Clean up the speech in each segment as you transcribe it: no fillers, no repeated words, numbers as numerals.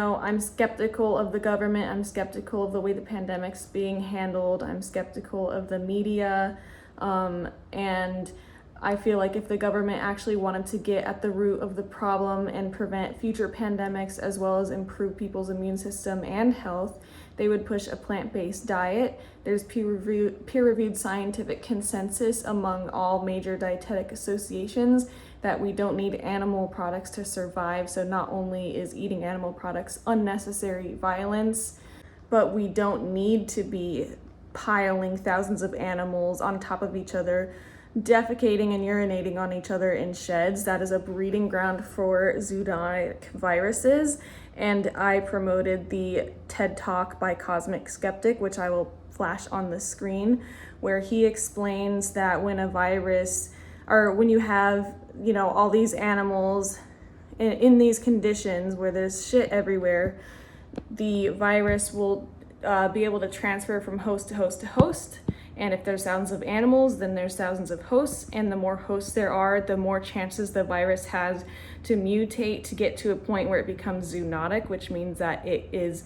I'm skeptical of the government. I'm skeptical of the way the pandemic's being handled. I'm skeptical of the media. And I feel like if the government actually wanted to get at the root of the problem and prevent future pandemics, as well as improve people's immune system and health, they would push a plant-based diet. There's peer-reviewed scientific consensus among all major dietetic associations that we don't need animal products to survive. So not only is eating animal products unnecessary violence, but we don't need to be piling thousands of animals on top of each other, defecating and urinating on each other in sheds. That is a breeding ground for zoonotic viruses. And I promoted the TED Talk by Cosmic Skeptic, which I will flash on the screen, where he explains that when a virus, or when you have, all these animals in these conditions where there's shit everywhere, the virus will be able to transfer from host to host to host. And if there's thousands of animals, then there's thousands of hosts. And the more hosts there are, the more chances the virus has to mutate to get to a point where it becomes zoonotic, which means that it is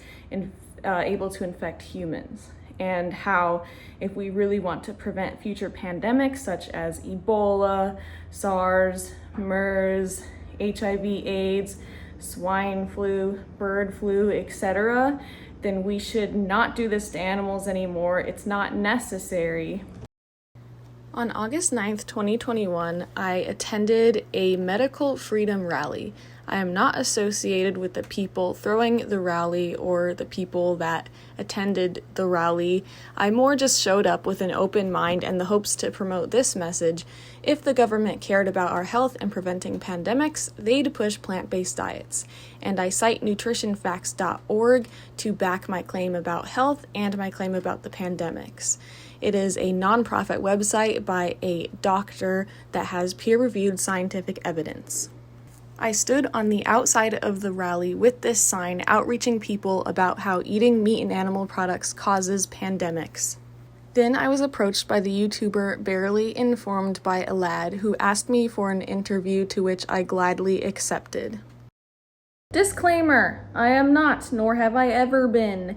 able to infect humans. And how if we really want to prevent future pandemics such as Ebola, SARS, MERS, HIV/AIDS, swine flu, bird flu, etc., then we should not do this to animals anymore. It's not necessary. On August 9th, 2021, I attended a medical freedom rally. I am not associated with the people throwing the rally or the people that attended the rally. I more just showed up with an open mind and the hopes to promote this message. If the government cared about our health and preventing pandemics, they'd push plant-based diets. And I cite nutritionfacts.org to back my claim about health and my claim about the pandemics. It is a nonprofit website by a doctor that has peer-reviewed scientific evidence. I stood on the outside of the rally with this sign outreaching people about how eating meat and animal products causes pandemics. Then I was approached by the YouTuber Barely Informed by Elad, who asked me for an interview, to which I gladly accepted. Disclaimer: I am not, nor have I ever been,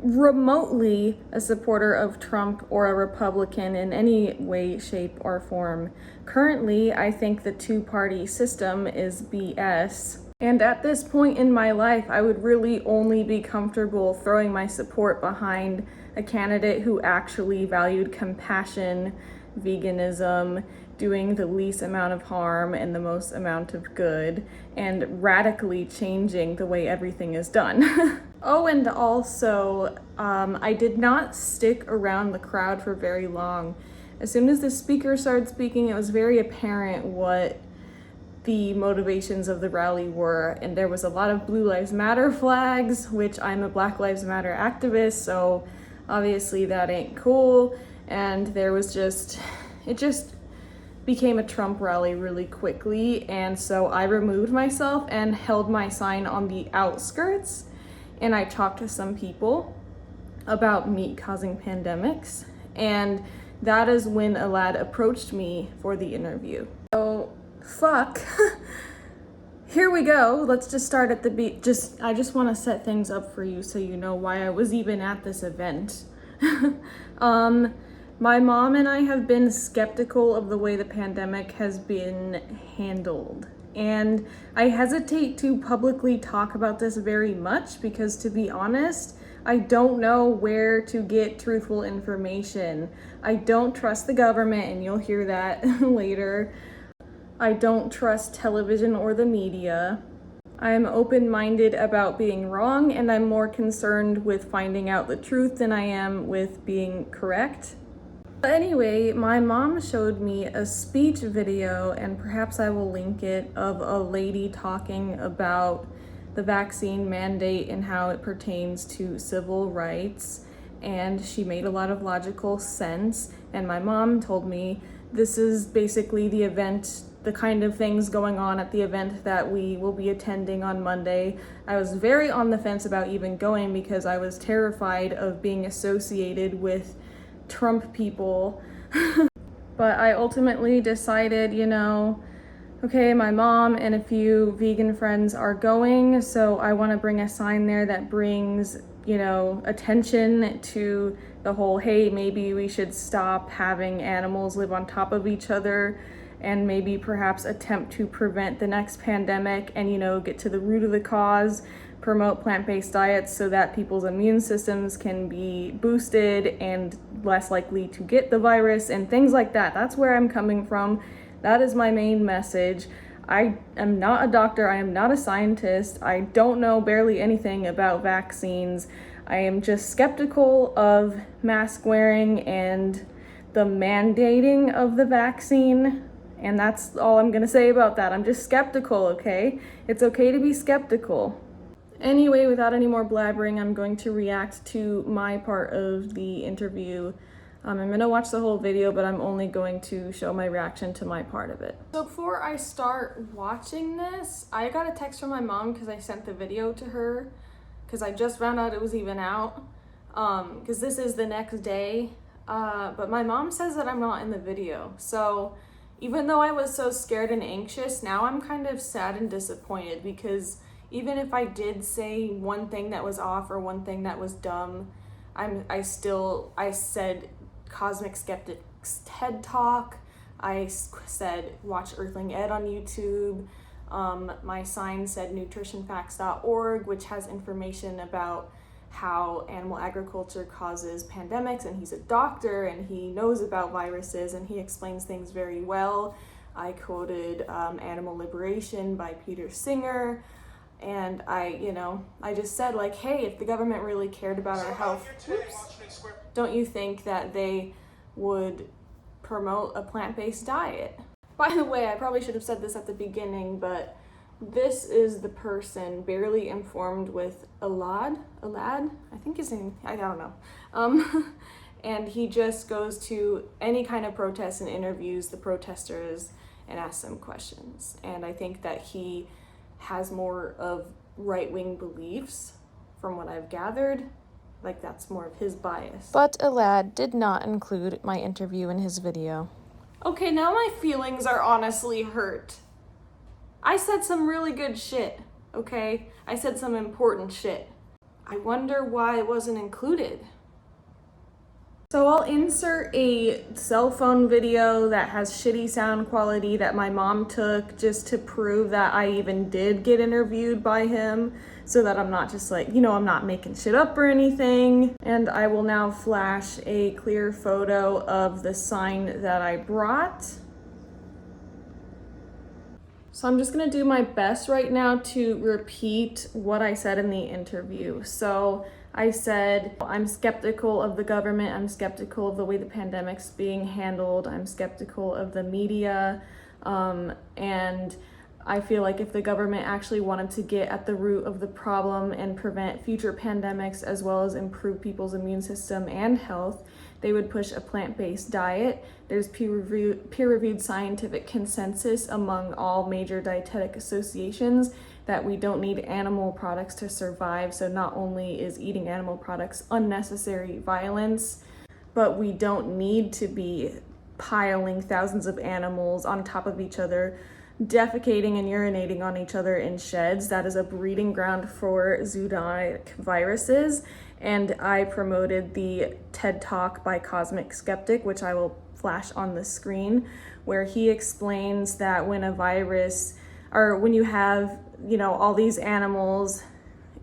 remotely a supporter of Trump or a Republican in any way, shape, or form. Currently, I think the two-party system is BS. And at this point in my life, I would really only be comfortable throwing my support behind a candidate who actually valued compassion, veganism, doing the least amount of harm and the most amount of good, and radically changing the way everything is done. Oh, and also, I did not stick around the crowd for very long. As soon as the speaker started speaking, it was very apparent what the motivations of the rally were, and there was a lot of Blue Lives Matter flags, which I'm a Black Lives Matter activist, so obviously that ain't cool. And there was it just became a Trump rally really quickly, and so I removed myself and held my sign on the outskirts, and I talked to some people about meat causing pandemics, and that is when Elad approached me for the interview. So, fuck. Here we go. Let's just start at the I just want to set things up for you so you know why I was even at this event. My mom and I have been skeptical of the way the pandemic has been handled. And I hesitate to publicly talk about this very much because, to be honest, I don't know where to get truthful information. I don't trust the government, and you'll hear that later. I don't trust television or the media. I'm open-minded about being wrong, and I'm more concerned with finding out the truth than I am with being correct. But anyway, my mom showed me a speech video, and perhaps I will link it, of a lady talking about the vaccine mandate and how it pertains to civil rights. And she made a lot of logical sense. And my mom told me this is basically the event, the kind of things going on at the event that we will be attending on Monday. I was very on the fence about even going because I was terrified of being associated with Trump people. But I ultimately decided, Okay, my mom and a few vegan friends are going, so I want to bring a sign there that brings, attention to the whole, hey, maybe we should stop having animals live on top of each other and maybe perhaps attempt to prevent the next pandemic and, get to the root of the cause, promote plant-based diets so that people's immune systems can be boosted and less likely to get the virus and things like that. That's where I'm coming from. That is my main message. I am not a doctor. I am not a scientist. I don't know barely anything about vaccines. I am just skeptical of mask wearing and the mandating of the vaccine. And that's all I'm going to say about that. I'm just skeptical, okay? It's okay to be skeptical. Anyway, without any more blabbering, I'm going to react to my part of the interview. I'm going to watch the whole video, but I'm only going to show my reaction to my part of it. So before I start watching this, I got a text from my mom because I sent the video to her because I just found out it was even out because this is the next day. But my mom says that I'm not in the video. So even though I was so scared and anxious, now I'm kind of sad and disappointed because even if I did say one thing that was off or one thing that was dumb, I said Cosmic Skeptics TED Talk. I said watch Earthling Ed on YouTube. My sign said nutritionfacts.org, which has information about how animal agriculture causes pandemics, and he's a doctor and he knows about viruses and he explains things very well. I quoted Animal Liberation by Peter Singer. And I just said like, hey, if the government really cared about our health, don't you think that they would promote a plant-based diet? By the way, I probably should have said this at the beginning, but this is the person barely informed with Elad, I think his name, I don't know. And he just goes to any kind of protest and interviews the protesters and asks them questions. And I think that he has more of right-wing beliefs from what I've gathered. Like that's more of his bias. But Elad did not include my interview in his video. Okay, now my feelings are honestly hurt. I said some really good shit, okay? I said some important shit. I wonder why it wasn't included. So I'll insert a cell phone video that has shitty sound quality that my mom took just to prove that I even did get interviewed by him so that I'm not just like, I'm not making shit up or anything. And I will now flash a clear photo of the sign that I brought. So I'm just gonna do my best right now to repeat what I said in the interview. So I said, I'm skeptical of the government, I'm skeptical of the way the pandemic's being handled, I'm skeptical of the media, and I feel like if the government actually wanted to get at the root of the problem and prevent future pandemics as well as improve people's immune system and health, they would push a plant-based diet. There's peer-reviewed scientific consensus among all major dietetic associations that we don't need animal products to survive. So not only is eating animal products unnecessary violence, but we don't need to be piling thousands of animals on top of each other, defecating and urinating on each other in sheds. That is a breeding ground for zoonotic viruses. And I promoted the TED Talk by Cosmic Skeptic, which I will flash on the screen, where he explains that when a virus, or when you have, all these animals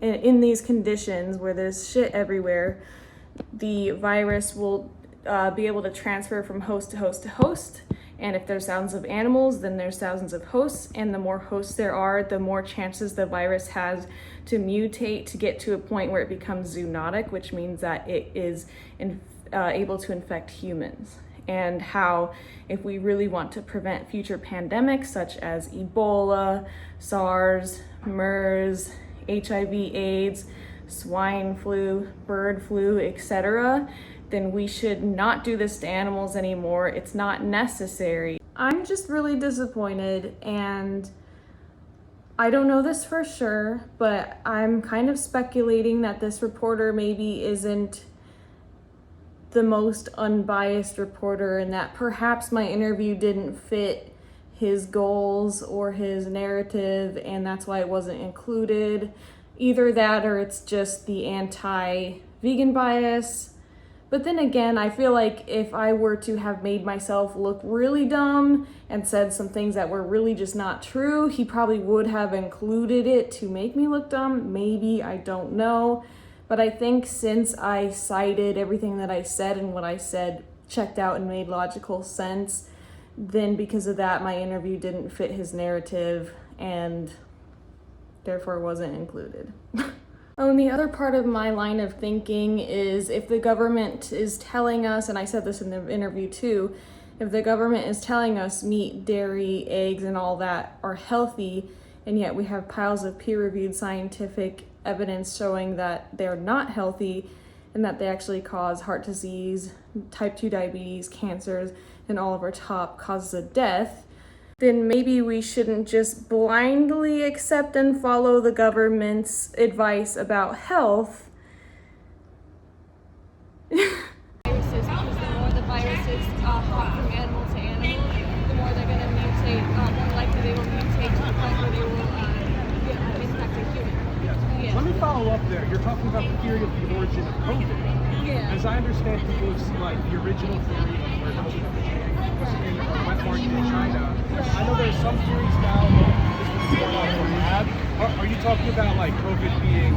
in these conditions where there's shit everywhere, the virus will be able to transfer from host to host to host. And if there's thousands of animals, then there's thousands of hosts. And the more hosts there are, the more chances the virus has to mutate to get to a point where it becomes zoonotic, which means that it is able to infect humans. And how if we really want to prevent future pandemics such as Ebola, SARS, MERS, HIV/AIDS, swine flu, bird flu, etc., then we should not do this to animals anymore. It's not necessary. I'm just really disappointed, and I don't know this for sure, but I'm kind of speculating that this reporter maybe isn't the most unbiased reporter and that perhaps my interview didn't fit his goals or his narrative, and that's why it wasn't included. Either that or it's just the anti-vegan bias. But then again, I feel like if I were to have made myself look really dumb and said some things that were really just not true, he probably would have included it to make me look dumb. Maybe, I don't know. But I think since I cited everything that I said and what I said checked out and made logical sense, then because of that, my interview didn't fit his narrative and therefore wasn't included. Oh, and the other part of my line of thinking is if the government is telling us, and I said this in the interview too, if the government is telling us meat, dairy, eggs, and all that are healthy, and yet we have piles of peer-reviewed scientific evidence showing that they're not healthy and that they actually cause heart disease, type 2 diabetes, cancers, and all of our top causes of death, then maybe we shouldn't just blindly accept and follow the government's advice about health. Viruses, because the more the viruses hop from animal to animal, the more they're going to mutate, more likely they will mutate to the point where they will infect a human. Yes. Yeah. Let me follow up there. You're talking about the theory of the origin of COVID. Yeah. As I understand, people see like the original theory of where COVID originated was in a wet market in China. I know there's some theories now that this was more like a lab. Are you talking about like COVID being,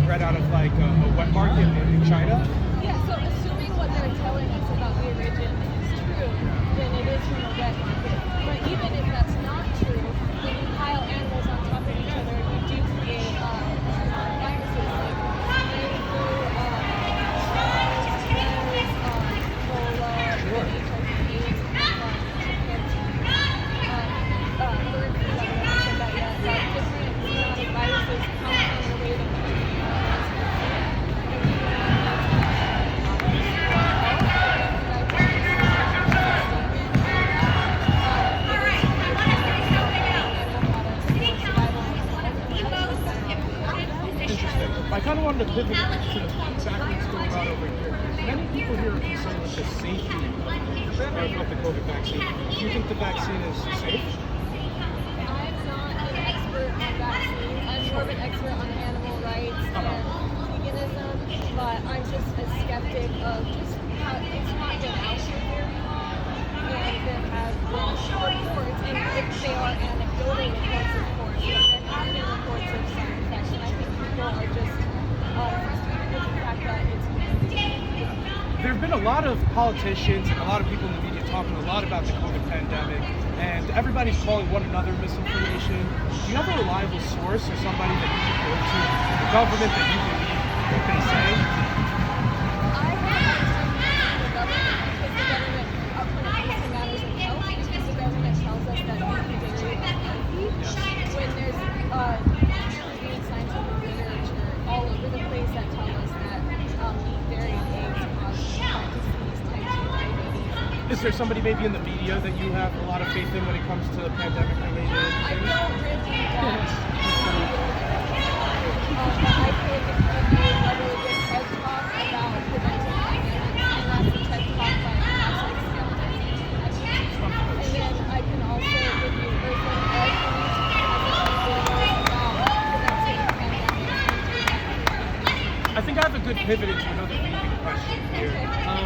bred out of like a wet market in China? Yeah, so assuming what they're telling us about the origin is true, then it is from a wet market. But even if that's not true, when you pile animals on top of each other, you do create viruses like swine flu, Ebola, HIV/AIDS, bird flu. I haven't said that yet. Different zoonotic viruses come from the way that I kind of wanted to pivot to the fact that's going on over here. Many people here are concerned with the safety of the COVID vaccine. Do you think the vaccine is safe? I'm not an expert on vaccines. I'm more of an expert on animal rights and veganism, but I'm just a skeptic of just how it's not been out here very long, and there have been reports, and if they are anecdotal reports, of course, but there have been reports of side effects, and I think people are just frustrated with the fact that it's There have been a lot of politicians and a lot of people in the media talking a lot about the COVID pandemic, and everybody's calling one another misinformation. Do you have a reliable source or somebody that you can go to, the government, that you believe what they say? I have the government because the government, when it comes to matters of health, because the government tells us that meat and dairy are healthy. When there's peer-reviewed scientific literature all over the place that tell us that meat, dairy, and eggs cause heart disease, type 2 diabetes. Is there somebody maybe in the media that you have a lot of faith in when it comes to pandemic-related things? I don't really watch but I could give you a really good TED talk about preventing pandemics, and that's a TED talk by Elad. And then I can also give you there's an Ed on YouTube about preventing pandemics. I think I have a good pivot into another vegan question here.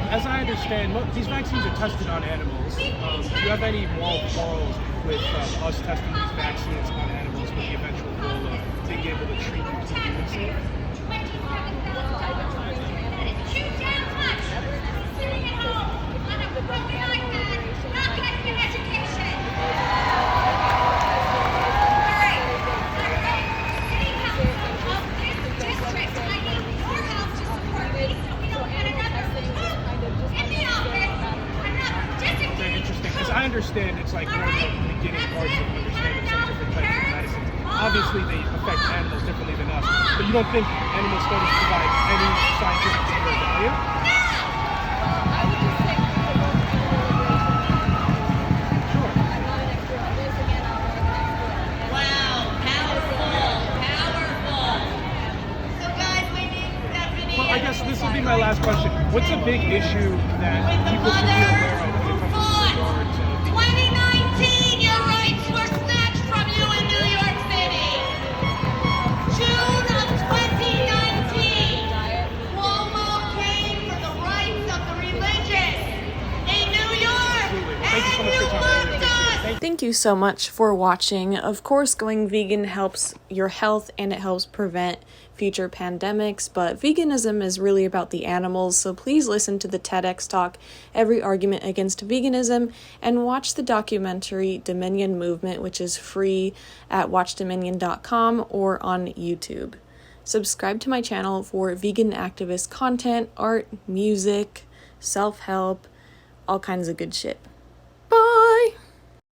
As I understand, these vaccines are tested on animals. Do you have any moral quarrels with us testing these vaccines on animals with the eventual goal of being able to treat them to be safe? Well, I don't think animals should ever necessary because if the book Animal Liberation, I understand it's like one of the beginning parts of understanding some different types of medicines. Obviously, they affect animals differently than us, but you don't think animal studies provide any scientific data or value? I would just say the book Animal Liberation. Sure. I'm not an expert on this, again, I'm not an expert on animals. Wow, powerful. So guys, we need Stephanie. Well, I guess this will be my last question. What's a big issue that people should be aware of when it comes to regard to 2019, you you so much for watching. Of course, going vegan helps your health and it helps prevent future pandemics, but veganism is really about the animals, so please listen to the TEDx talk, Every Argument Against Veganism, and watch the documentary Dominion Movement, which is free at watchdominion.com or on YouTube. Subscribe to my channel for vegan activist content, art, music, self-help, all kinds of good shit.